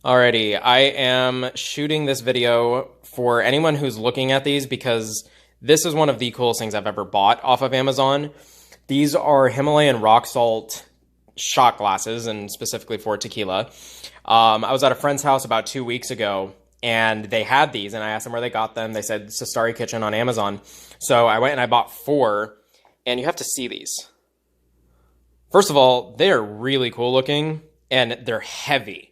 Alrighty, I am shooting this video for anyone who's looking at these because this is one of the coolest things I've ever bought off of Amazon. These are Himalayan rock salt shot glasses, and specifically for tequila. I was at a friend's house about 2 weeks ago, and they had these, and I asked them where they got them. They said Cestari Kitchen on Amazon. So I went and I bought 4, and you have to see these. First of all, they're really cool looking, and they're heavy.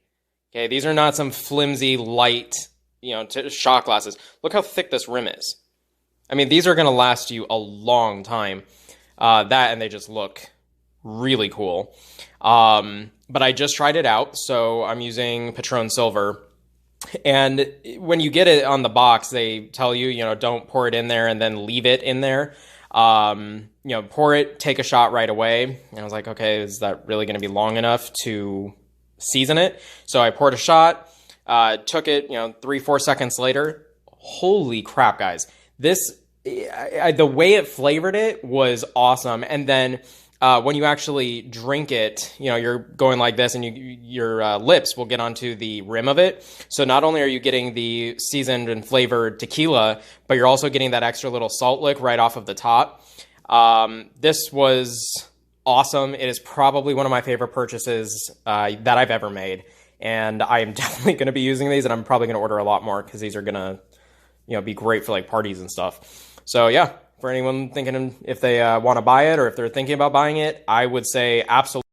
Okay, these are not some flimsy, light, shot glasses. Look how thick this rim is. I mean, these are going to last you a long time. That, and they just look really cool. But I just tried it out, so I'm using Patron Silver. And when you get it on the box, they tell you, don't pour it in there and then leave it in there. Pour it, take a shot right away. And I was like, okay, is that really going to be long enough to season it? So I poured a shot, took it, 3-4 seconds later. Holy crap, guys. The way it flavored it was awesome. And then when you actually drink it, you're going like this, and your lips will get onto the rim of it. So not only are you getting the seasoned and flavored tequila, but you're also getting that extra little salt lick right off of the top. This was awesome. It is probably one of my favorite purchases that I've ever made. And I am definitely going to be using these, and I'm probably going to order a lot more because these are going to be great for like parties and stuff. So yeah, for anyone thinking if they want to buy it or if they're thinking about buying it, I would say absolutely.